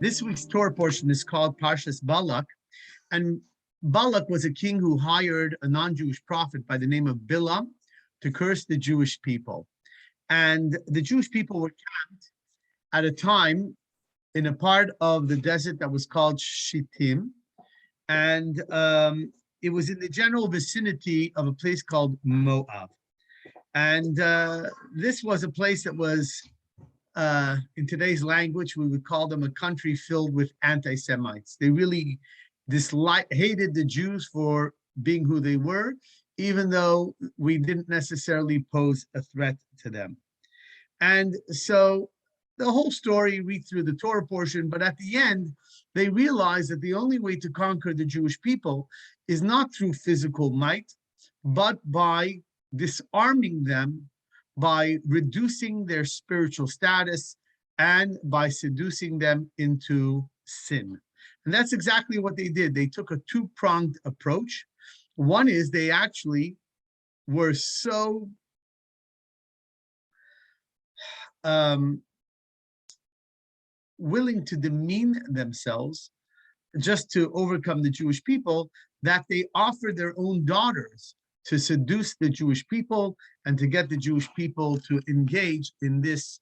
This week's Torah portion is called Parshat Balak, and Balak was a king who hired a non-Jewish prophet by the name of Balaam to curse the Jewish people. And the Jewish people were camped at a time in a part of the desert that was called Shittim, and it was in the general vicinity of a place called Moab. And this was a place that was, in today's language, we would call them a country filled with anti-Semites. They really hated the Jews for being who they were, even though we didn't necessarily pose a threat to them. And so the whole story, read through the Torah portion, but at the end, they realized that the only way to conquer the Jewish people is not through physical might, but by disarming them, by reducing their spiritual status, and by seducing them into sin. And that's exactly what they did. They took a two-pronged approach. One is they actually were so willing to demean themselves just to overcome the Jewish people that they offered their own daughters to seduce the Jewish people and to get the Jewish people to engage in this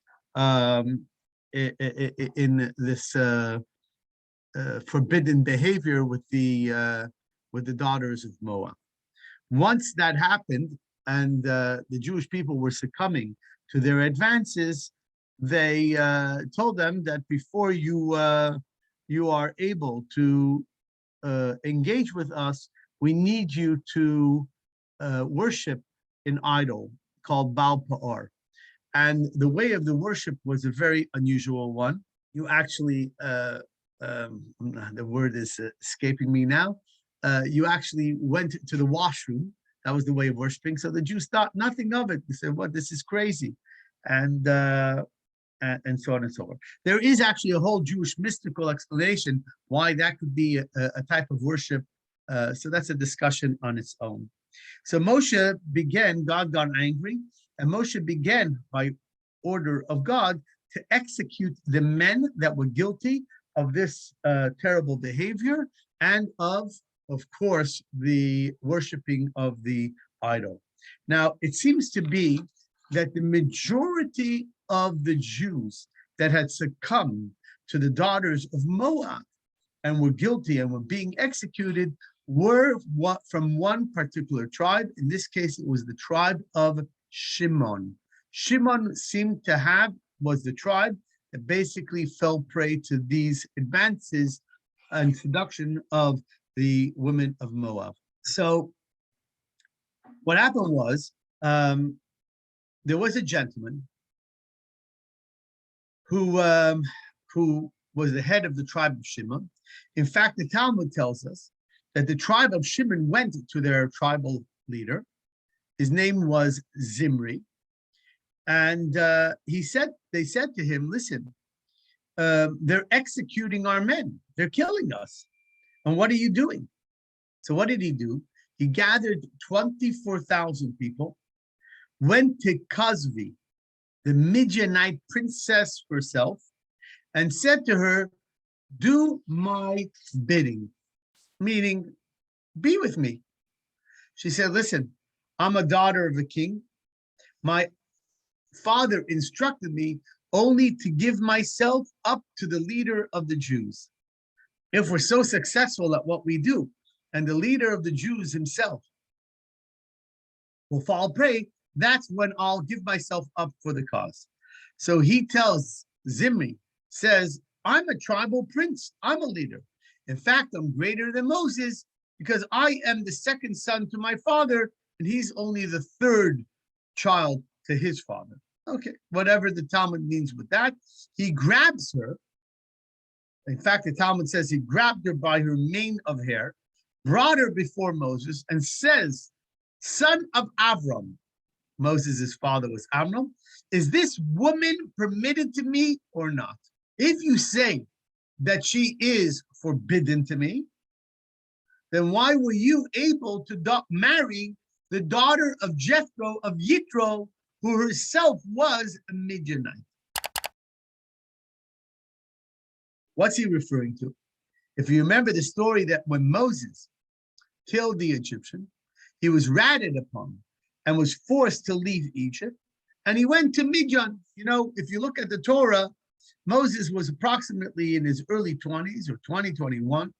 forbidden behavior with the daughters of Moab. Once that happened and the Jewish people were succumbing to their advances, they told them that before you are able to engage with us, we need you to worship an idol called Peor. And the way of the worship was a very unusual one. You actually, the word is escaping me now, you actually went to the washroom. That was the way of worshiping. So the Jews thought nothing of it. They said, "What? This is crazy," and so on and so forth. There is actually a whole Jewish mystical explanation why that could be a type of worship. So that's a discussion on its own. So Moshe began, God got angry, and Moshe began by order of God to execute the men that were guilty of this terrible behavior and of course, the worshiping of the idol. Now, it seems to be that the majority of the Jews that had succumbed to the daughters of Moab and were guilty and were being executed were from one particular tribe. In this case, it was the tribe of Shimon. Shimon seemed to was the tribe that basically fell prey to these advances and seduction of the women of Moab. So what happened was, there was a gentleman who was the head of the tribe of Shimon. In fact, the Talmud tells us that the tribe of Shimon went to their tribal leader. His name was Zimri. And they said to him, "Listen, they're executing our men. They're killing us. And what are you doing?" So what did he do? He gathered 24,000 people, went to Cosbi, the Midianite princess herself, and said to her, "Do my bidding," meaning, be with me. She said, "Listen, I'm a daughter of a king. My father instructed me only to give myself up to the leader of the Jews. If we're so successful at what we do, and the leader of the Jews himself will fall prey, that's when I'll give myself up for the cause." So he tells Zimri, says, "I'm a tribal prince. I'm a leader. In fact, I'm greater than Moses because I am the second son to my father, and he's only the third child to his father." Okay, whatever the Talmud means with that. He grabs her. In fact, the Talmud says he grabbed her by her mane of hair, brought her before Moses, and says, "Son of Avram," Moses' father was Amram, "is this woman permitted to me or not? If you say that she is forbidden to me, then why were you able to marry the daughter of Jethro of Yitro, who herself was a Midianite?" What's he referring to? If you remember the story that when Moses killed the Egyptian, he was ratted upon and was forced to leave Egypt, and he went to Midian. You know, if you look at the Torah, Moses was approximately in his early 20s or 21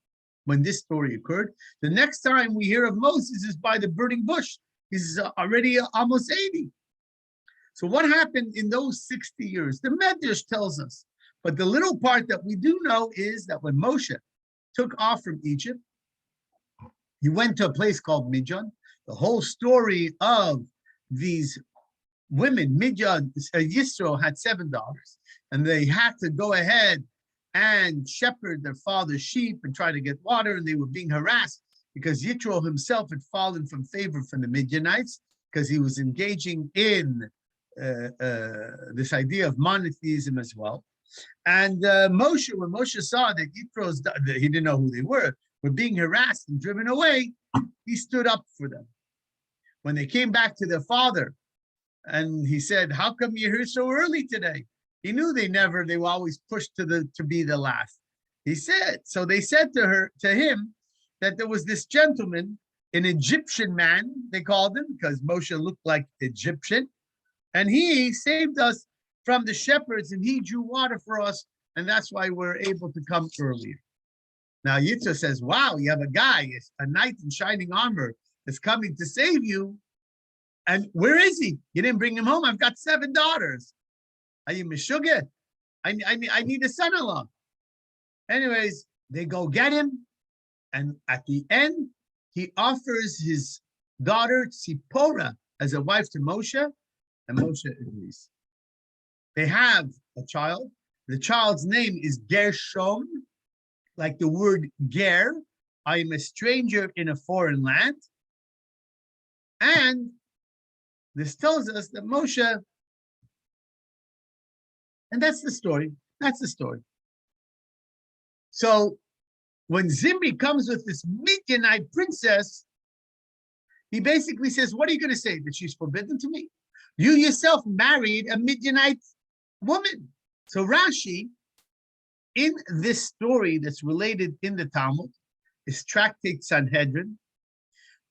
when this story occurred. The next time we hear of Moses is by the burning bush. He's already almost 80. So what happened in those 60 years? The Medrash tells us. But the little part that we do know is that when Moshe took off from Egypt, he went to a place called Midian. The whole story of these women, Midian, Yisro had 7 daughters, and they had to go ahead and shepherd their father's sheep and try to get water, and they were being harassed because Yitro himself had fallen from favor from the Midianites because he was engaging in this idea of monotheism as well. And Moshe, when Moshe saw that Yitro's, he didn't know who they were being harassed and driven away, he stood up for them. When they came back to their father, and he said, "How come you're here so early today?" He knew they were always pushed to be the last. He said, so they said to him, that there was this gentleman, an Egyptian man, they called him, because Moshe looked like Egyptian, and he saved us from the shepherds, and he drew water for us, and that's why we're able to come earlier. Now Yitzhak says, wow, you have a guy, a knight in shining armor, that's coming to save you, and where is he? You didn't bring him home. I've got 7 daughters. Are you Meshuggah? I need a son-in-law. Anyways, they go get him, and at the end, he offers his daughter Tzipporah as a wife to Moshe, and Moshe agrees. They have a child. The child's name is Gershom, like the word ger. I am a stranger in a foreign land. And this tells us that Moshe, and that's the story. That's the story. So when Zimri comes with this Midianite princess, he basically says, what are you going to say? That she's forbidden to me? You yourself married a Midianite woman. So Rashi, in this story that's related in the Talmud, is Tractate Sanhedrin,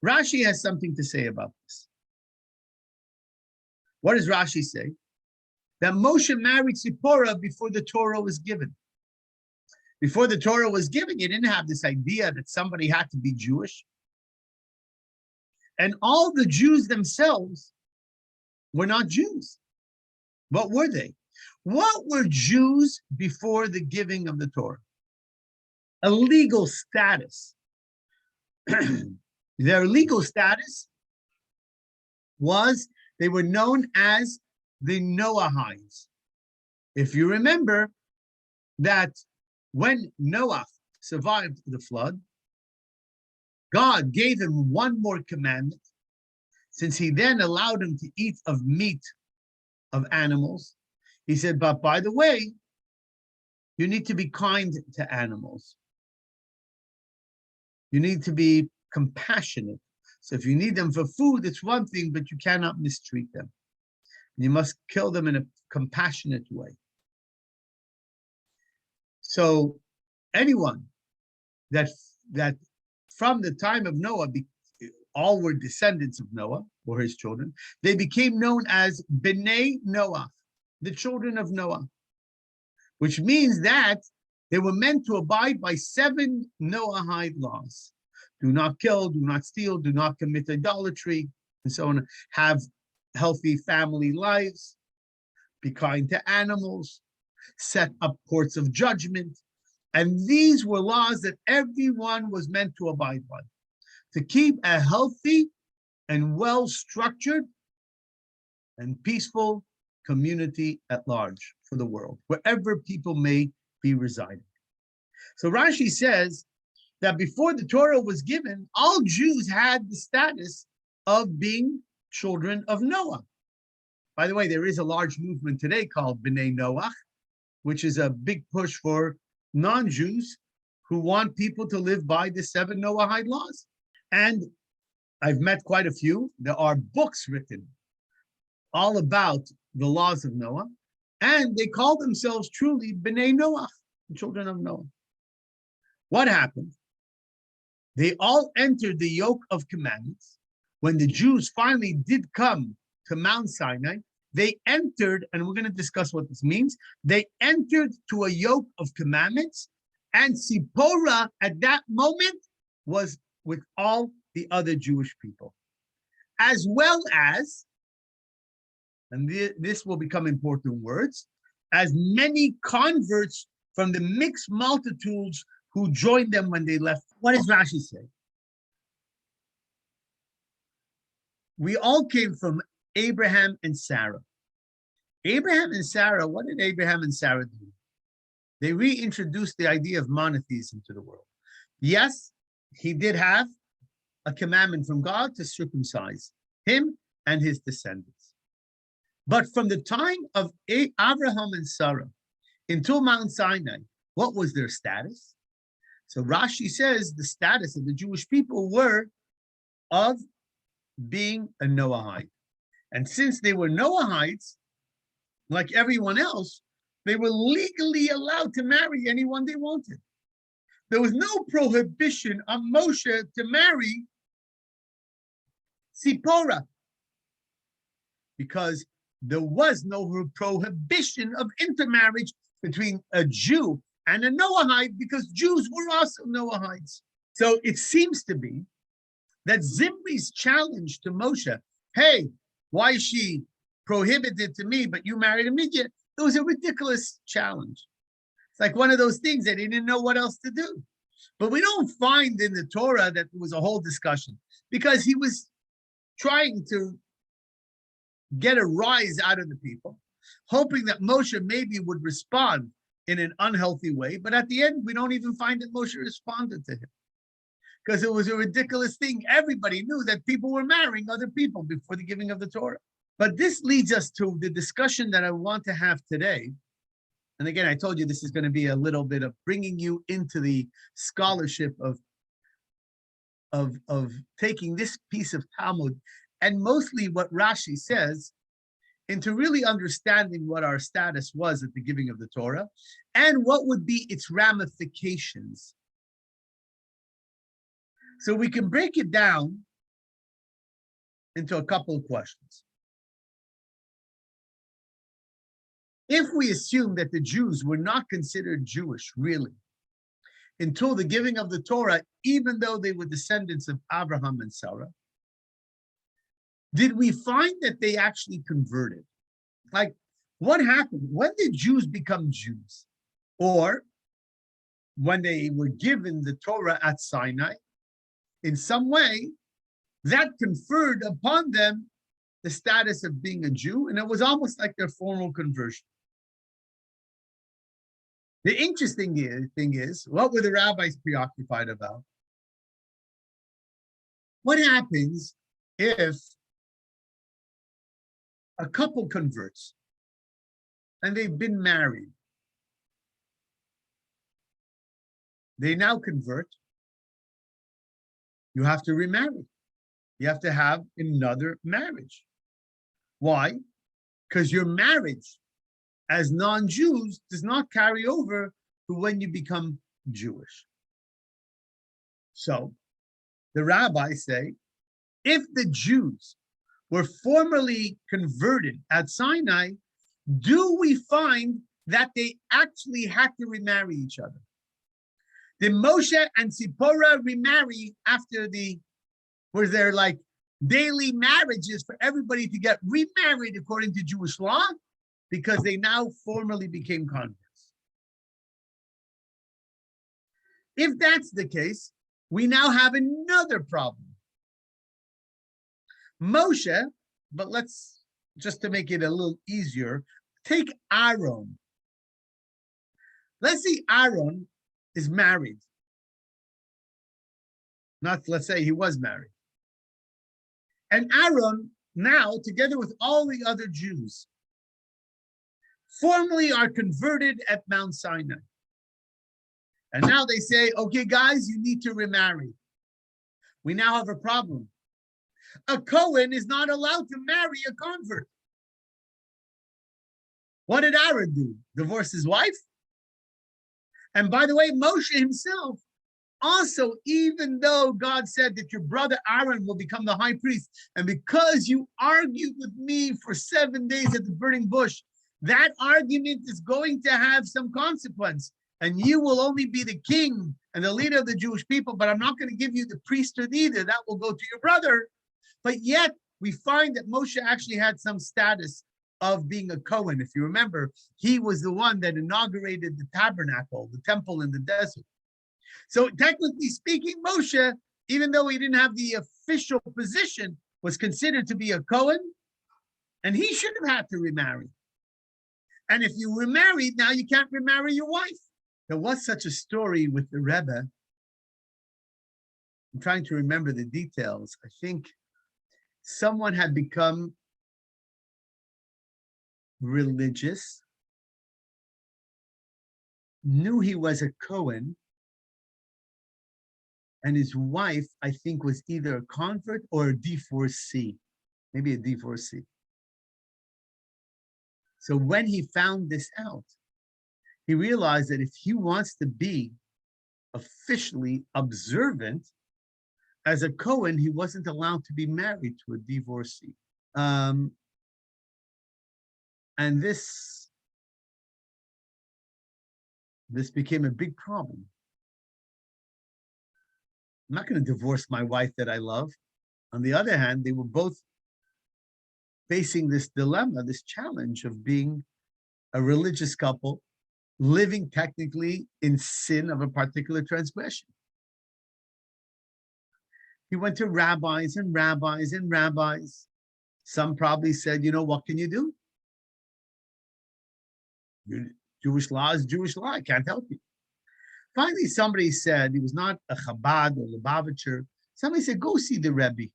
Rashi has something to say about this. What does Rashi say? That Moshe married Zipporah before the Torah was given. Before the Torah was given, you didn't have this idea that somebody had to be Jewish. And all the Jews themselves were not Jews. What were they? What were Jews before the giving of the Torah? A legal status. Their legal status was they were known as the Noahites. If you remember that when Noah survived the flood, God gave him one more commandment, since he then allowed him to eat of meat of animals. He said, but by the way, you need to be kind to animals. You need to be compassionate. So if you need them for food, it's one thing, but you cannot mistreat them. You must kill them in a compassionate way. So anyone that from the time of Noah, all were descendants of Noah, or his children, they became known as B'nai Noah, the children of Noah, which means that they were meant to abide by 7 Noahide laws. Do not kill, do not steal, do not commit idolatry, and so on. Have healthy family lives, be kind to animals, set up courts of judgment. And these were laws that everyone was meant to abide by, to keep a healthy and well-structured and peaceful community at large for the world, wherever people may be residing. So Rashi says that before the Torah was given, all Jews had the status of being children of Noah. By the way, there is a large movement today called B'nai Noach, which is a big push for non-Jews who want people to live by the 7 Noahide laws. And I've met quite a few. There are books written all about the laws of Noah, and they call themselves truly B'nai Noach, the children of Noah. What happened? They all entered the yoke of commandments. When the Jews finally did come to Mount Sinai, they entered, and we're going to discuss what this means. They entered to a yoke of commandments, and Zipporah at that moment was with all the other Jewish people, as well as, and this will become important words, as many converts from the mixed multitudes who joined them when they left. What does Rashi say? We all came from Abraham and Sarah. Abraham and Sarah, what did Abraham and Sarah do? They reintroduced the idea of monotheism to the world. Yes, he did have a commandment from God to circumcise him and his descendants. But from the time of Abraham and Sarah until Mount Sinai, what was their status? So Rashi says the status of the Jewish people were of being a Noahide. And since they were Noahides, like everyone else, they were legally allowed to marry anyone they wanted. There was no prohibition on Moshe to marry Zipporah, because there was no prohibition of intermarriage between a Jew and a Noahide, because Jews were also Noahides. So it seems to be that Zimri's challenge to Moshe, hey, why is she prohibited to me, but you married a Midian? It was a ridiculous challenge. It's like one of those things that he didn't know what else to do. But we don't find in the Torah that there was a whole discussion, because he was trying to get a rise out of the people, hoping that Moshe maybe would respond in an unhealthy way. But at the end, we don't even find that Moshe responded to him, because it was a ridiculous thing. Everybody knew that people were marrying other people before the giving of the Torah. But this leads us to the discussion that I want to have today. And again, I told you this is going to be a little bit of bringing you into the scholarship of taking this piece of Talmud, and mostly what Rashi says, into really understanding what our status was at the giving of the Torah and what would be its ramifications. So we can break it down into a couple of questions. If we assume that the Jews were not considered Jewish, really, until the giving of the Torah, even though they were descendants of Abraham and Sarah, did we find that they actually converted? Like, what happened? When did Jews become Jews? Or when they were given the Torah at Sinai, in some way, that conferred upon them the status of being a Jew, and it was almost like their formal conversion. The interesting thing is, what were the rabbis preoccupied about? What happens if a couple converts and they've been married? They now convert. You have to remarry. You have to have another marriage. Why? Because your marriage as non-Jews does not carry over to when you become Jewish. So the rabbis say, if the Jews were formerly converted at Sinai, do we find that they actually had to remarry each other? Did Moshe and Zipporah remarry after were there like daily marriages for everybody to get remarried according to Jewish law? Because they now formally became converts. If that's the case, we now have another problem. Moshe, but let's, just to make it a little easier, take Aaron. Let's say Aaron is married. Let's say he was married. And Aaron now, together with all the other Jews, formally are converted at Mount Sinai. And now they say, okay, guys, you need to remarry. We now have a problem. A Cohen is not allowed to marry a convert. What did Aaron do? Divorce his wife? And by the way, Moshe himself also, even though God said that your brother Aaron will become the high priest, and because you argued with me for 7 days at the burning bush, that argument is going to have some consequence, and you will only be the king and the leader of the Jewish people, but I'm not going to give you the priesthood either. That will go to your brother. But yet, we find that Moshe actually had some status of being a Cohen. If you remember, he was the one that inaugurated the tabernacle, the temple in the desert. So technically speaking, Moshe, even though he didn't have the official position, was considered to be a Cohen, and he should have had to remarry. And if you remarried, now you can't remarry your wife. There was such a story with the Rebbe. I'm trying to remember the details. I think someone had become religious, knew he was a Cohen, and his wife, I think, was either a convert or a divorcee, maybe a divorcee. So when he found this out, he realized that if he wants to be officially observant as a Cohen, he wasn't allowed to be married to a divorcee. And this became a big problem. I'm not going to divorce my wife that I love. On the other hand, they were both facing this dilemma, this challenge of being a religious couple, living technically in sin of a particular transgression. He went to rabbis and rabbis and rabbis. Some probably said, you know, what can you do? Jewish law is Jewish law. I can't help you. Finally, somebody said, he was not a Chabad or Lubavitcher. Somebody said, go see the Rebbe.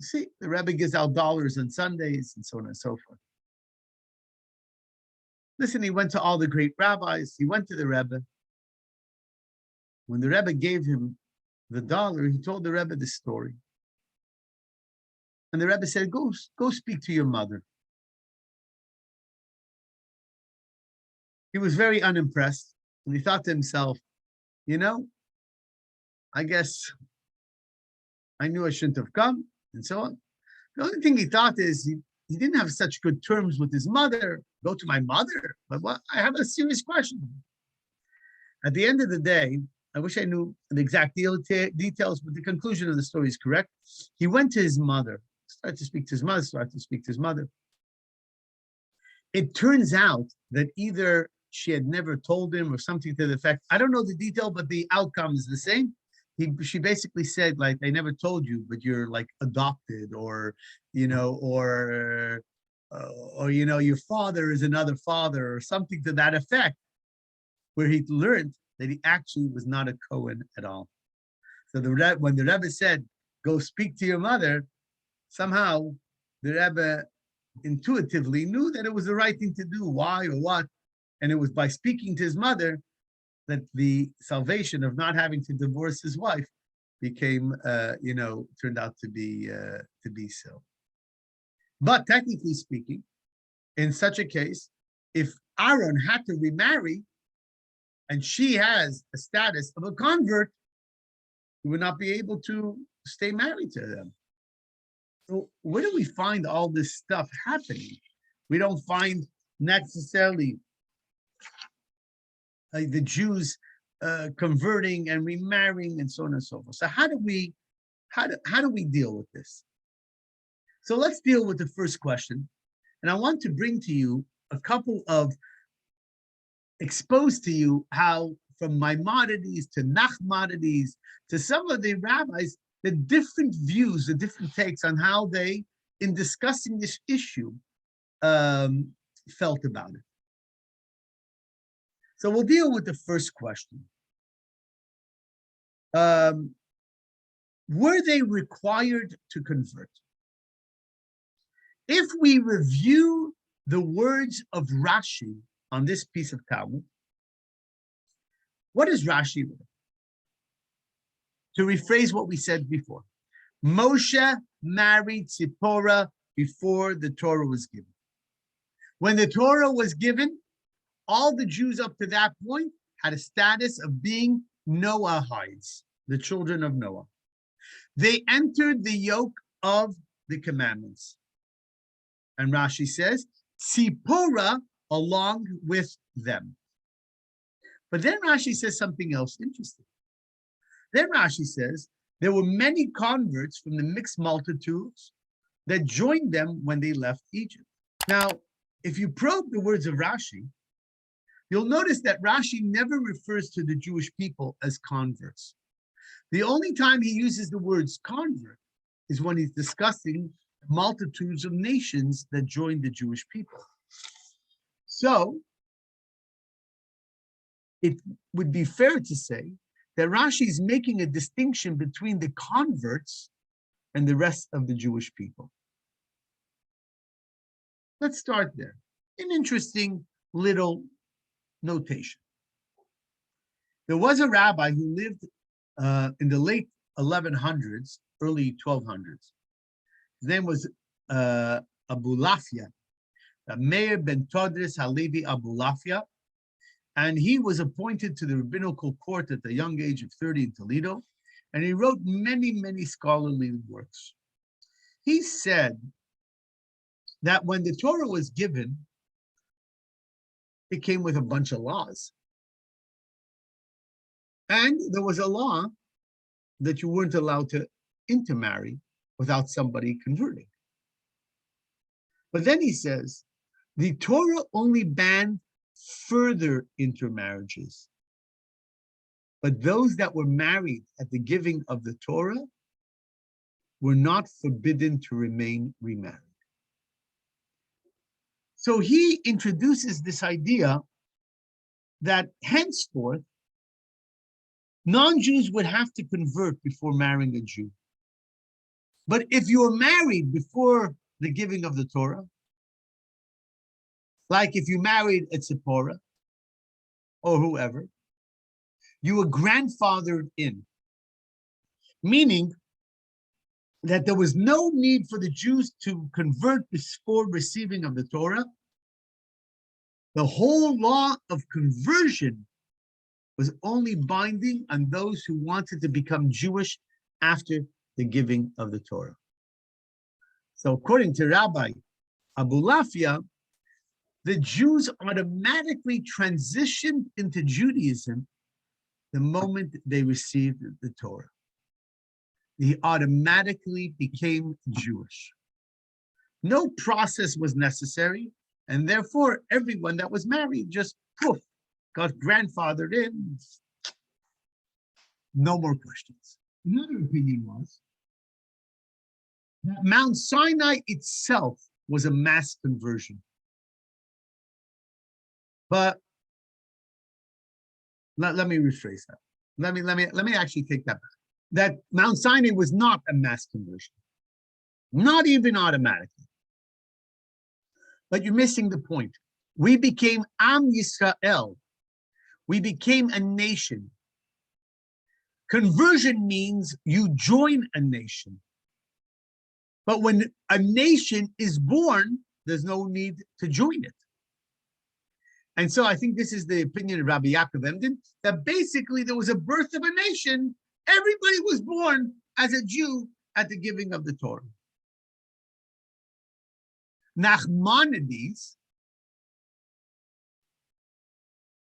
See, the Rebbe gives out dollars on Sundays and so on and so forth. Listen, he went to all the great rabbis. He went to the Rebbe. When the Rebbe gave him the dollar, he told the Rebbe the story. And the Rebbe said, go speak to your mother. He was very unimpressed. And he thought to himself, you know, I guess I knew I shouldn't have come, and so on. The only thing he thought is he didn't have such good terms with his mother. Go to my mother? But what? I have a serious question. At the end of the day, I wish I knew the exact details, but the conclusion of the story is correct. He went to his mother, started to speak to his mother. It turns out that either she had never told him or something to the effect, I don't know the detail, but the outcome is the same. She basically said, like, I never told you, but you're like adopted, or, you know, or you know, your father is another father, or something to that effect, where he learned that he actually was not a Cohen at all. So when the Rebbe said, go speak to your mother, somehow the Rebbe intuitively knew that it was the right thing to do. Why or what? And it was by speaking to his mother that the salvation of not having to divorce his wife became, turned out to be so. But technically speaking, in such a case, if Aaron had to remarry and she has a status of a convert, he would not be able to stay married to them. So where do we find all this stuff happening? We don't find necessarily the Jews converting and remarrying and so on and so forth. So how do we deal with this? So let's deal with the first question. And I want to bring to you a couple of, expose to you how from Maimonides to Nachmanides to some of the rabbis, the different views, the different takes on how they, in discussing this issue, felt about it. So we'll deal with the first question. Were they required to convert? If we review the words of Rashi on this piece of Talmud, what is Rashi? To rephrase what we said before, Moshe married Zipporah before the Torah was given. When the Torah was given, all the Jews up to that point had a status of being Noahides, the children of Noah. They entered the yoke of the commandments. And Rashi says, Tzipora along with them. But then Rashi says something else interesting. Then Rashi says, there were many converts from the mixed multitudes that joined them when they left Egypt. Now, if you probe the words of Rashi, you'll notice that Rashi never refers to the Jewish people as converts. The only time he uses the words convert is when he's discussing multitudes of nations that joined the Jewish people. So it would be fair to say that Rashi is making a distinction between the converts and the rest of the Jewish people. Let's start there. An interesting little notation. There was a rabbi who lived in the late 1100s, early 1200s. His name was Abulafia, Meir ben Todres Halevi Abulafia, and he was appointed to the rabbinical court at the young age of 30 in Toledo, and he wrote many, many scholarly works. He said that when the Torah was given, it came with a bunch of laws. And there was a law that you weren't allowed to intermarry without somebody converting. But then he says, the Torah only banned further intermarriages. But those that were married at the giving of the Torah were not forbidden to remain remarried. So he introduces this idea that henceforth, non-Jews would have to convert before marrying a Jew. But if you were married before the giving of the Torah, like if you married a Tzipora or whoever, you were grandfathered in, meaning that there was no need for the Jews to convert before receiving of the Torah. The whole law of conversion was only binding on those who wanted to become Jewish after the giving of the Torah. So according to Rabbi Abulafia, the Jews automatically transitioned into Judaism the moment they received the Torah. They automatically became Jewish. No process was necessary, and therefore everyone that was married just poof, got grandfathered in. No more questions. Another opinion was that Mount Sinai itself was a mass conversion. But let me rephrase that. Let me actually take that back. That Mount Sinai was not a mass conversion, not even automatically. But you're missing the point. We became Am Yisrael. We became a nation. Conversion means you join a nation. But when a nation is born, there's no need to join it. And so I think this is the opinion of Rabbi Yaakov Emden, that basically there was a birth of a nation. Everybody was born as a Jew at the giving of the Torah. Nachmanides,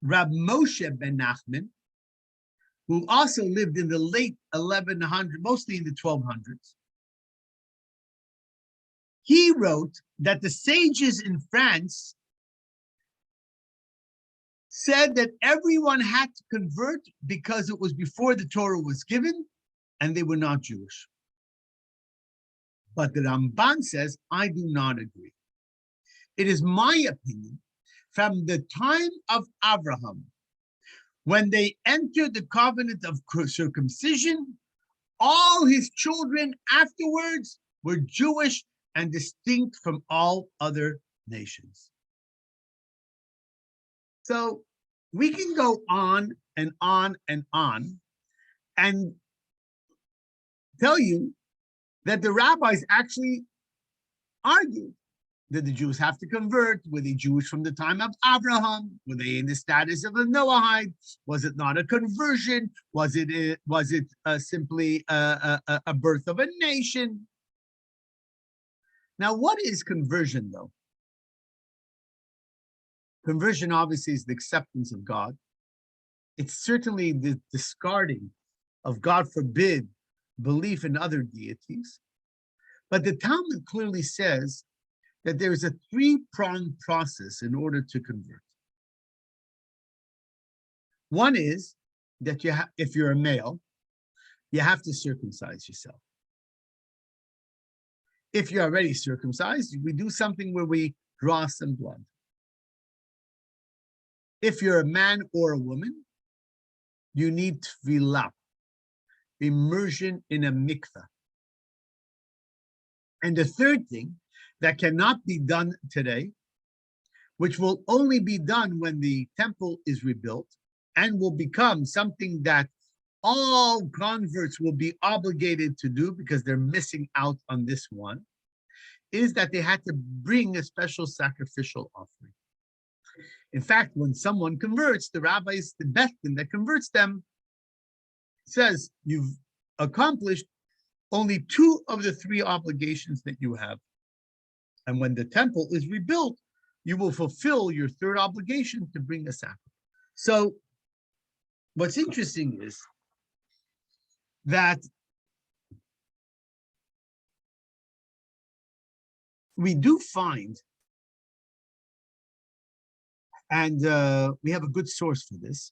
Rab Moshe ben Nachman, who also lived in the late 1100s, mostly in the 1200s, he wrote that the sages in France said that everyone had to convert because it was before the Torah was given and they were not Jewish. But the Ramban says, I do not agree. It is my opinion, from the time of Abraham, when they entered the covenant of circumcision, all his children afterwards were Jewish and distinct from all other nations. So we can go on and on and on and tell you that the rabbis actually argued Did the Jews have to convert? Were they Jewish from the time of Abraham? Were they in the status of a Noahide? Was it not a conversion? Was it simply a birth of a nation? Now, what is conversion, though? Conversion, obviously, is the acceptance of God. It's certainly the discarding of, God forbid, belief in other deities. But the Talmud clearly says that there is a three-pronged process in order to convert. One is that if you're a male, you have to circumcise yourself. If you're already circumcised, we do something where we draw some blood. If you're a man or a woman, you need tefillah, immersion in a mikveh. And the third thing that cannot be done today, which will only be done when the temple is rebuilt and will become something that all converts will be obligated to do because they're missing out on this one, is that they had to bring a special sacrificial offering. In fact, when someone converts, the rabbis, the best thing that converts them, says you've accomplished only 2 of the 3 obligations that you have. And when the temple is rebuilt, you will fulfill your 3rd obligation to bring a sacrifice. So what's interesting is that we do find, and we have a good source for this,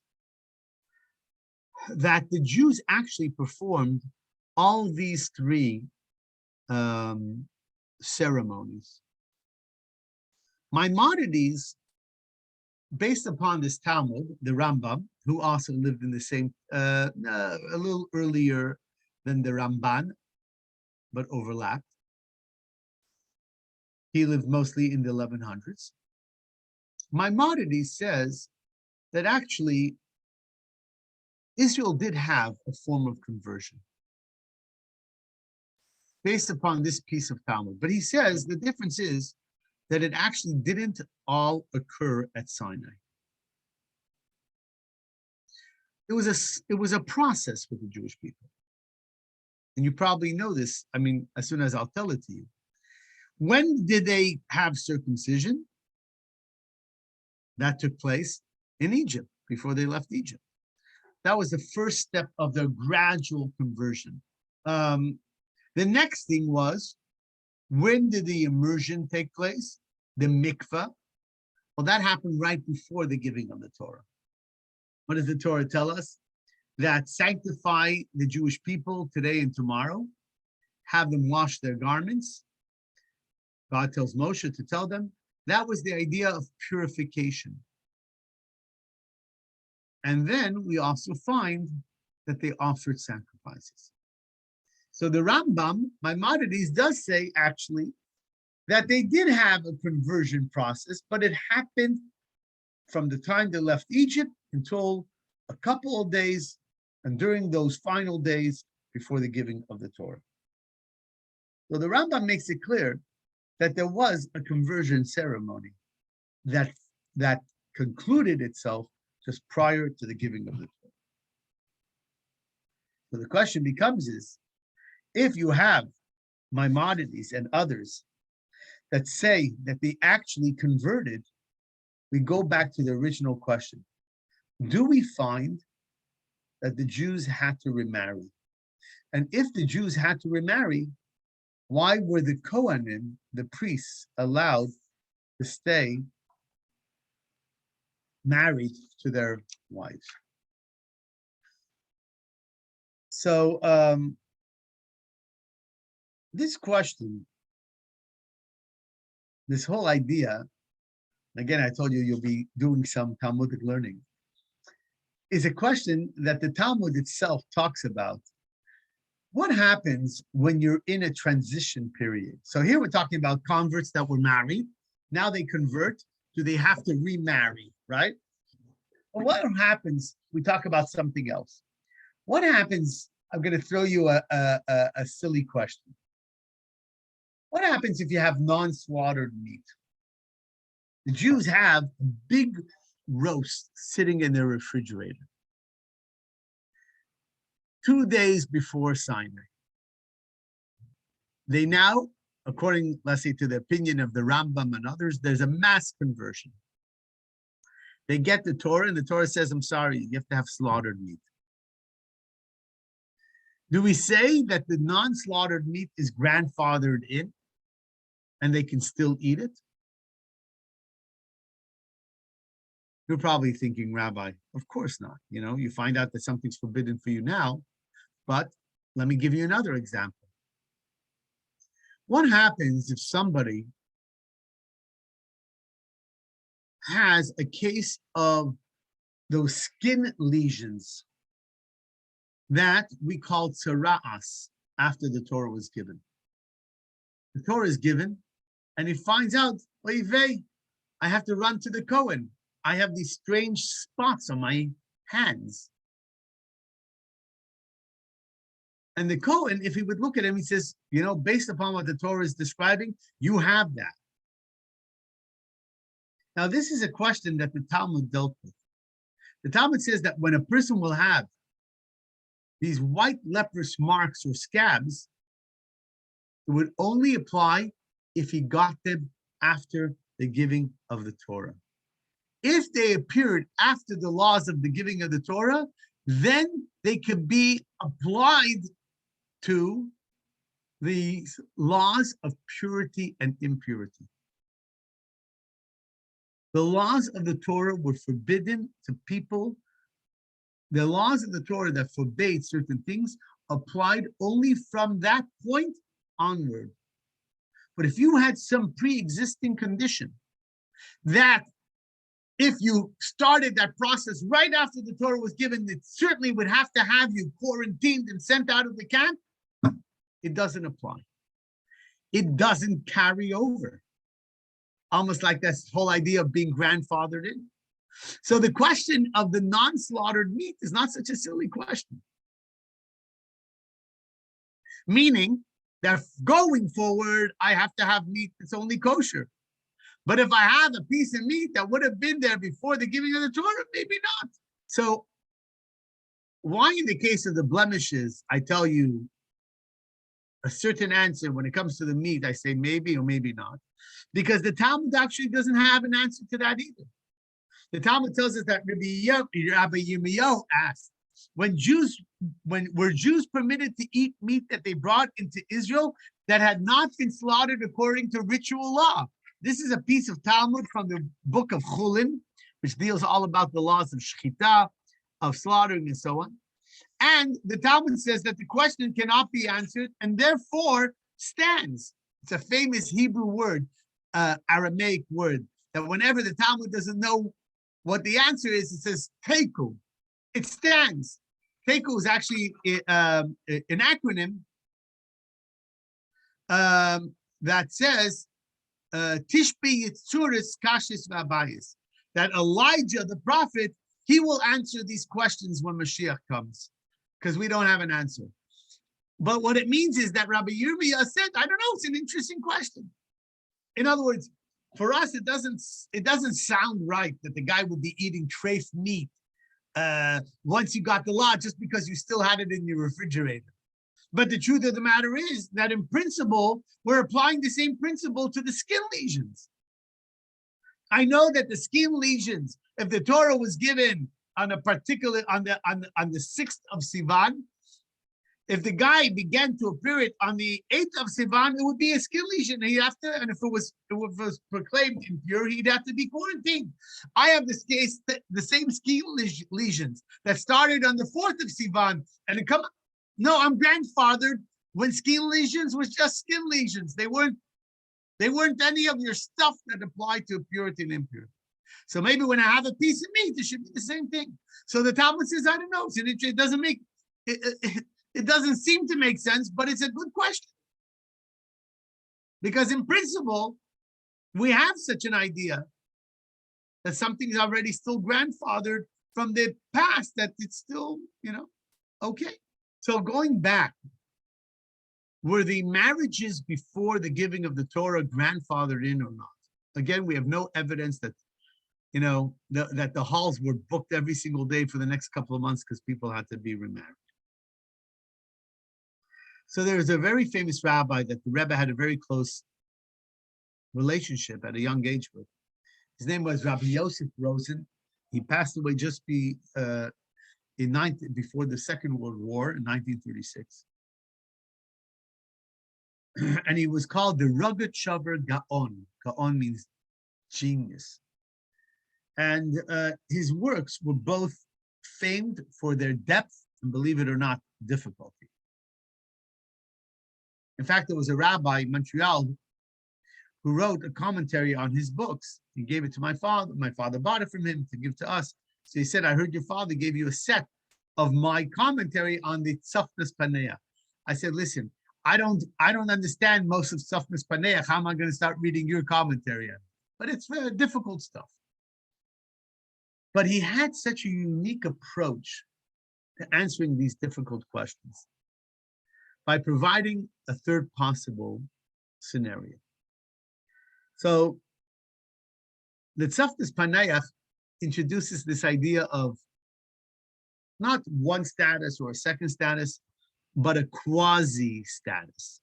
that the Jews actually performed all these 3 ceremonies. Maimonides, based upon this Talmud, the Rambam, who also lived in the same, a little earlier than the Ramban, but overlapped. He lived mostly in the 1100s. Maimonides says that actually Israel did have a form of conversion based upon this piece of Talmud. But he says the difference is that it actually didn't all occur at Sinai. It was a process for the Jewish people. And you probably know this, I mean, as soon as I'll tell it to you. When did they have circumcision? That took place in Egypt, before they left Egypt. That was the first step of their gradual conversion. The next thing was, when did the immersion take place? The mikveh. Well, that happened right before the giving of the Torah. What does the Torah tell us? That sanctify the Jewish people today and tomorrow, have them wash their garments. God tells Moshe to tell them. That was the idea of purification. And then we also find that they offered sacrifices. So the Rambam, Maimonides, does say actually that they did have a conversion process, but it happened from the time they left Egypt until a couple of days, and during those final days before the giving of the Torah. So the Rambam makes it clear that there was a conversion ceremony that concluded itself just prior to the giving of the Torah. So the question becomes is, if you have Maimonides and others that say that they actually converted, we go back to the original question. Do we find that the Jews had to remarry? And if the Jews had to remarry, why were the Kohanim, the priests, allowed to stay married to their wives? So this question, this whole idea, again, I told you you'll be doing some Talmudic learning, is a question that the Talmud itself talks about. What happens when you're in a transition period? So here we're talking about converts that were married. Now they convert. Do they have to remarry, right? Well, what happens? We talk about something else. What happens? I'm going to throw you a silly question. What happens if you have non-slaughtered meat? The Jews have a big roast sitting in their refrigerator 2 days before Sinai. They now, according, let's say, to the opinion of the Rambam and others, there's a mass conversion. They get the Torah, and the Torah says, I'm sorry, you have to have slaughtered meat. Do we say that the non-slaughtered meat is grandfathered in and they can still eat it? You're probably thinking, Rabbi, of course not. You know, you find out that something's forbidden for you now, but let me give you another example. What happens if somebody has a case of those skin lesions that we call tzara'as after the Torah was given? The Torah is given, and he finds out, oy vey, I have to run to the Kohen. I have these strange spots on my hands. And the Kohen, if he would look at him, he says, you know, based upon what the Torah is describing, you have that. Now, this is a question that the Talmud dealt with. The Talmud says that when a person will have these white leprous marks or scabs, it would only apply if he got them after the giving of the Torah. If they appeared after the laws of the giving of the Torah, then they could be applied to the laws of purity and impurity. The laws of the Torah were forbidden to people. The laws of the Torah that forbade certain things applied only from that point onward. But if you had some pre-existing condition that if you started that process right after the Torah was given, it certainly would have to have you quarantined and sent out of the camp, it doesn't apply. It doesn't carry over. Almost like this whole idea of being grandfathered in. So the question of the non-slaughtered meat is not such a silly question. Meaning that going forward, I have to have meat that's only kosher. But if I have a piece of meat that would have been there before the giving of the Torah, maybe not. So why in the case of the blemishes, I tell you a certain answer when it comes to the meat, I say maybe or maybe not. Because the Talmud actually doesn't have an answer to that either. The Talmud tells us that Rabbi Yirmiyahu asked, when were Jews permitted to eat meat that they brought into Israel that had not been slaughtered according to ritual law? This is a piece of Talmud from the book of Chulin, which deals all about the laws of shechita, of slaughtering, and so on. And the Talmud says that the question cannot be answered and therefore stands. It's a famous Hebrew word, Aramaic word, that whenever the Talmud doesn't know what the answer is, it says teku. It stands. Teku is actually an acronym that says Tishbi Yitzuris Kashis Vabayis, that Elijah, the prophet, he will answer these questions when Moshiach comes, because we don't have an answer. But what it means is that Rabbi Yirmiyah said, I don't know, it's an interesting question. In other words, for us, it doesn't sound right that the guy would be eating treif meat once you got the law, just because you still had it in your refrigerator. But the truth of the matter is that in principle, we're applying the same principle to the skin lesions. I know that the skin lesions, if the Torah was given on a particular, on the 6th of Sivan, if the guy began to appear it on the 8th of Sivan, it would be a skin lesion. And if it was proclaimed impure, he'd have to be quarantined. I have this case, the same skin lesions that started on the 4th of Sivan, and it come. No, I'm grandfathered when skin lesions was just skin lesions. They weren't any of your stuff that applied to purity and impurity. So maybe when I have a piece of meat, it should be the same thing. So the Talmud says, I don't know. It doesn't make it doesn't seem to make sense, but it's a good question. Because in principle, we have such an idea that something is already still grandfathered from the past, that it's still, okay. So going back Were the marriages before the giving of the Torah grandfathered in or not? Again, we have no evidence that, that the halls were booked every single day for the next couple of months because people had to be remarried. So there's a very famous rabbi that the Rebbe had a very close relationship at a young age with. His name was Rabbi Yosef Rosen. He passed away just before the Second World War in 1936. And he was called the Rugged Shaver Gaon. Gaon means genius. And his works were both famed for their depth and, believe it or not, difficulty. In fact, there was a rabbi in Montreal who wrote a commentary on his books. He gave it to my father. My father bought it from him to give to us. So he said, I heard your father gave you a set of my commentary on the Tzafnas Paneach. I said, listen, I don't understand most of Tzafnas Paneach. How am I going to start reading your commentary on it? But it's very difficult stuff. But he had such a unique approach to answering these difficult questions by providing a third possible scenario. So the Tzafnas Paneach introduces this idea of not one status or a second status, but a quasi status.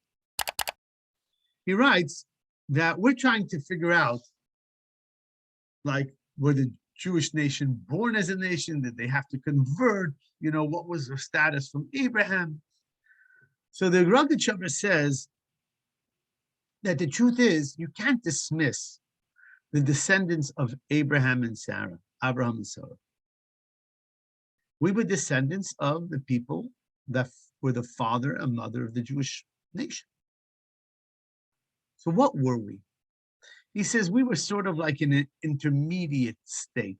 He writes that we're trying to figure out, like, were the Jewish nation born as a nation? Did they have to convert? What was their status from Abraham? So the Rugged Shaver says that the truth is you can't dismiss the descendants of Abraham and Sarah. We were descendants of the people that were the father and mother of the Jewish nation. So what were we? He says we were sort of like in an intermediate state.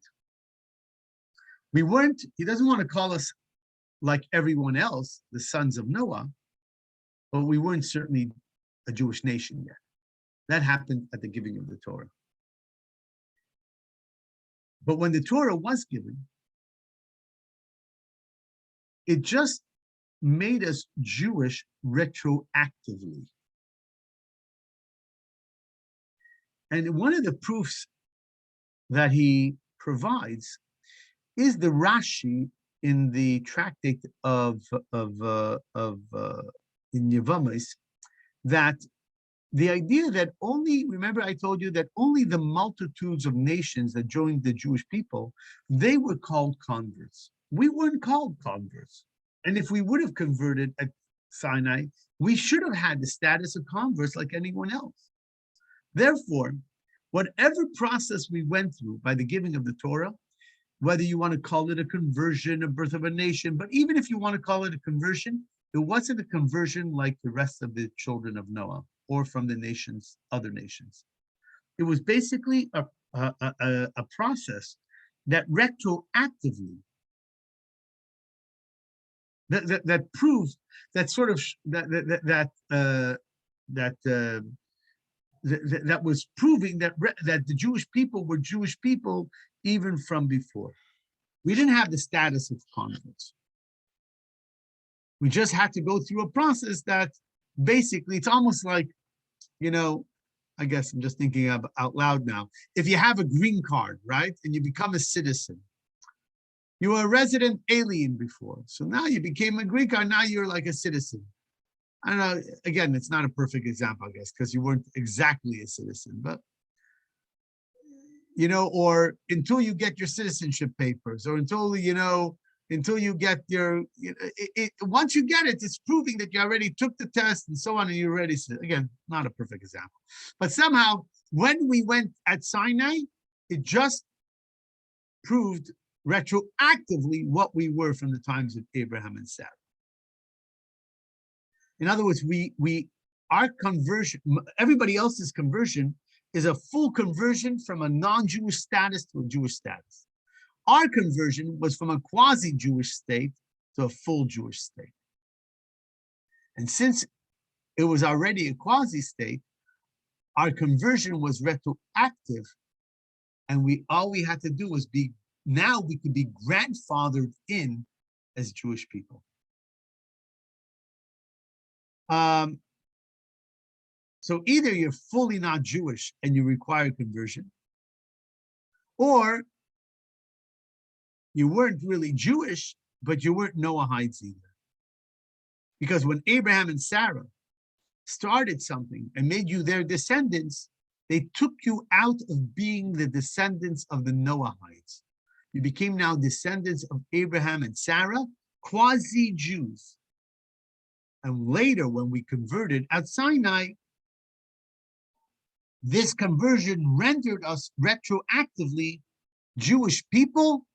We weren't, he doesn't want to call us like everyone else, the sons of Noah, but we weren't certainly a Jewish nation yet. That happened at the giving of the Torah. But when the Torah was given, it just made us Jewish retroactively. And one of the proofs that he provides is the Rashi in the tractate in Yevamos, that the idea that remember I told you that only the multitudes of nations that joined the Jewish people, they were called converts. We weren't called converts. And if we would have converted at Sinai, we should have had the status of converts like anyone else. Therefore, whatever process we went through by the giving of the Torah, whether you want to call it a conversion, a birth of a nation, but even if you want to call it a conversion, it wasn't a conversion like the rest of the children of Noah or from the nations, other nations. It was basically a process that retroactively, that proves that sort of that was proving that the Jewish people were Jewish people even from before. We didn't have the status of converts. We just had to go through a process that basically, it's almost like, I guess I'm just thinking out loud now. If you have a green card, right, and you become a citizen, you were a resident alien before. So now you became a green card, now you're like a citizen. I don't know, again, it's not a perfect example, I guess, because you weren't exactly a citizen, but, or until you get your citizenship papers, or until you get your, once you get it, it's proving that you already took the test and so on, and you're ready. Again, not a perfect example. But somehow, when we went at Sinai, it just proved retroactively what we were from the times of Abraham and Sarah. In other words, our conversion, everybody else's conversion is a full conversion from a non-Jewish status to a Jewish status. Our conversion was from a quasi-Jewish state to a full Jewish state. And since it was already a quasi-state, our conversion was retroactive, and all we had to do was now we could be grandfathered in as Jewish people. So either you're fully not Jewish and you require conversion, or you weren't really Jewish, but you weren't Noahites either. Because when Abraham and Sarah started something and made you their descendants, they took you out of being the descendants of the Noahites. You became now descendants of Abraham and Sarah, quasi-Jews. And later, when we converted at Sinai, this conversion rendered us retroactively Jewish people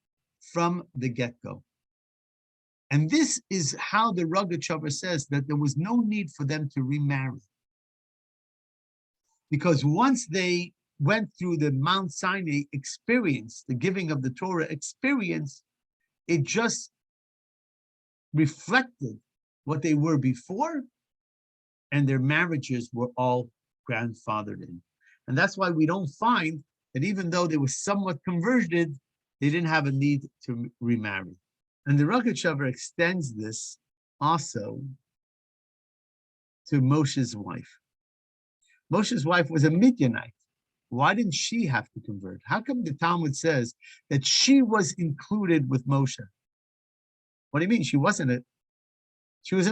from the get-go. And this is how the Rogatchover says that there was no need for them to remarry. Because once they went through the Mount Sinai experience, the giving of the Torah experience, it just reflected what they were before, and their marriages were all grandfathered in. And that's why we don't find that even though they were somewhat converted, they didn't have a need to remarry. And the Rogatchover extends this also to Moshe's wife. Moshe's wife was a Midianite. Why didn't she have to convert? How come the Talmud says that she was included with Moshe? What do you mean? She was a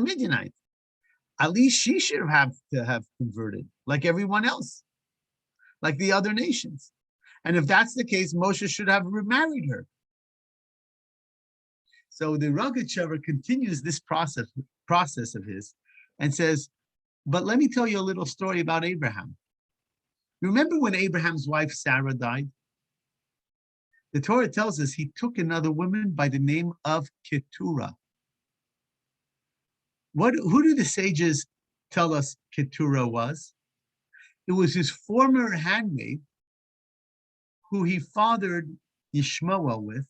Midianite. At least she should have to have converted, like everyone else, like the other nations. And if that's the case, Moshe should have remarried her. So the Rogatchover continues this process of his and says, but let me tell you a little story about Abraham. Remember when Abraham's wife Sarah died? The Torah tells us he took another woman by the name of Keturah. Who do the sages tell us Keturah was? It was his former handmaid who he fathered Yishmael with.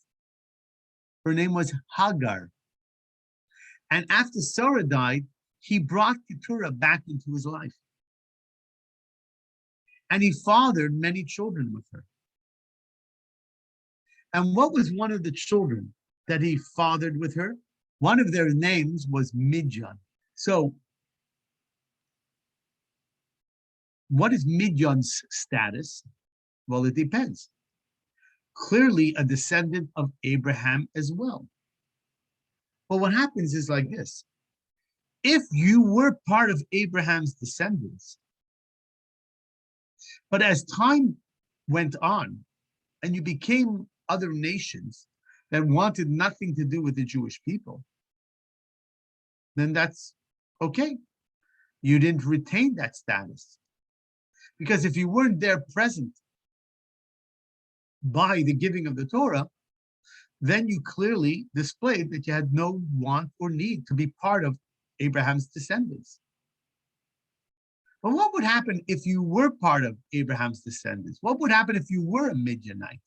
Her name was Hagar. And after Sarah died, he brought Keturah back into his life. And he fathered many children with her. And what was one of the children that he fathered with her? One of their names was Midian. So, what is Midian's status? Well, it depends. Clearly a descendant of Abraham as well. But what happens is like this. If you were part of Abraham's descendants, but as time went on and you became other nations that wanted nothing to do with the Jewish people, then that's okay. You didn't retain that status. Because if you weren't there present by the giving of the Torah, then you clearly displayed that you had no want or need to be part of Abraham's descendants. But what would happen if you were part of Abraham's descendants? What would happen if you were a Midianite?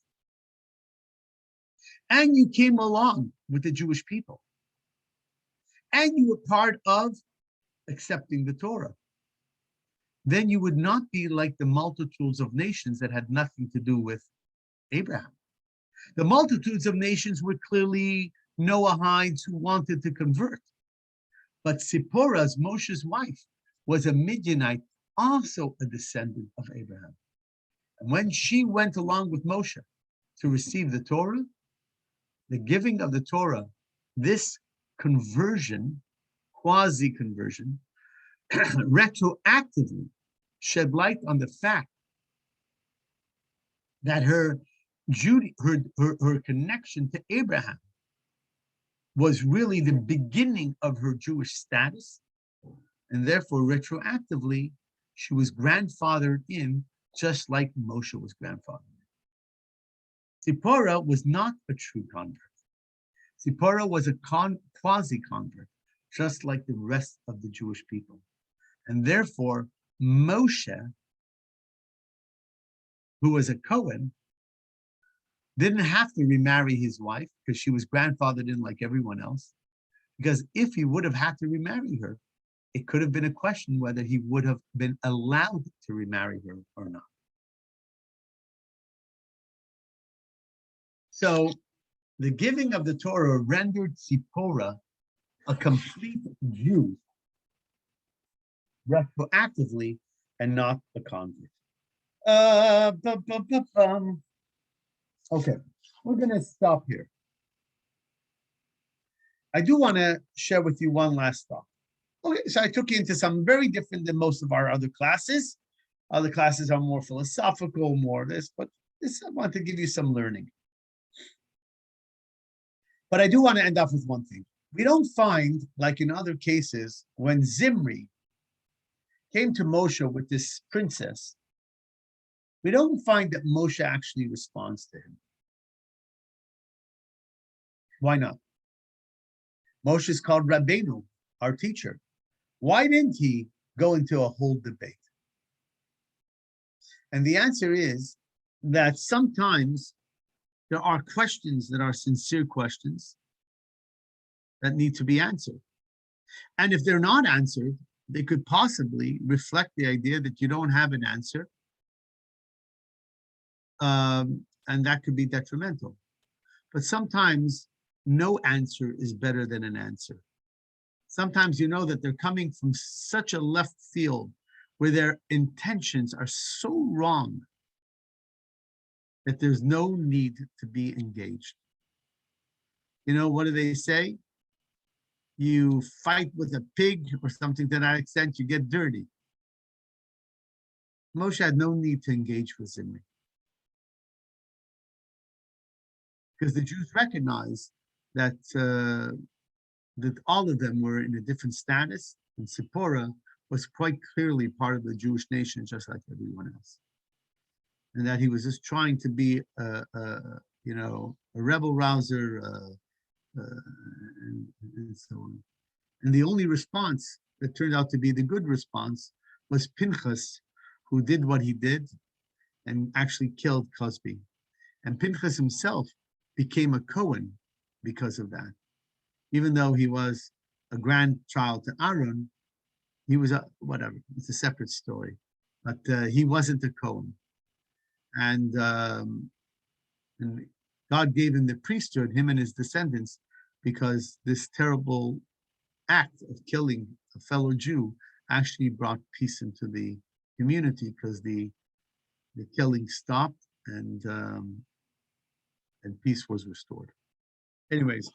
And you came along with the Jewish people. And you were part of accepting the Torah. Then you would not be like the multitudes of nations that had nothing to do with Abraham. The multitudes of nations were clearly Noahites who wanted to convert. But Zipporah's, Moshe's wife, was a Midianite, also a descendant of Abraham. And when she went along with Moshe to receive the Torah, the giving of the Torah, this conversion, quasi-conversion, retroactively shed light on the fact that her connection to Abraham was really the beginning of her Jewish status, and therefore retroactively she was grandfathered in just like Moshe was grandfathered in. Zipporah was not a true convert. Zipporah was a quasi-convert, just like the rest of the Jewish people. And therefore, Moshe, who was a Cohen, didn't have to remarry his wife because she was grandfathered in like everyone else. Because if he would have had to remarry her, it could have been a question whether he would have been allowed to remarry her or not. So the giving of the Torah rendered Zipporah a complete Jew retroactively and not a convert. Okay, we're going to stop here. I do want to share with you one last thought. Okay, so I took you into something very different than most of our other classes. Other classes are more philosophical, more this, but this I want to give you some learning. But I do want to end off with one thing. We don't find, like in other cases, when Zimri came to Moshe with this princess, we don't find that Moshe actually responds to him. Why not? Moshe is called Rabbeinu, our teacher. Why didn't he go into a whole debate? And the answer is that sometimes there are questions that are sincere questions that need to be answered. And if they're not answered, they could possibly reflect the idea that you don't have an answer. And that could be detrimental. But sometimes no answer is better than an answer. Sometimes you know that they're coming from such a left field where their intentions are so wrong that there's no need to be engaged. You know, what do they say? You fight with a pig or something to that extent, you get dirty. Moshe had no need to engage with Zimri, because the Jews recognized that that all of them were in a different status, and Zipporah was quite clearly part of the Jewish nation, just like everyone else, and that he was just trying to be a rebel rouser, and so on. And the only response that turned out to be the good response was Pinchas, who did what he did and actually killed Cosby. And Pinchas himself became a Cohen because of that. Even though he was a grandchild to Aaron, he was whatever, it's a separate story. But he wasn't a Cohen. And God gave him the priesthood, him and his descendants, because this terrible act of killing a fellow Jew actually brought peace into the community, because the killing stopped and peace was restored. Anyways,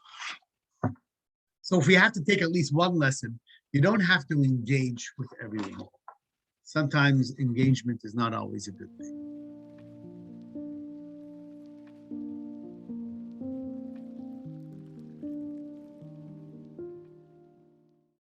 so if we have to take at least one lesson, you don't have to engage with everyone. Sometimes engagement is not always a good thing.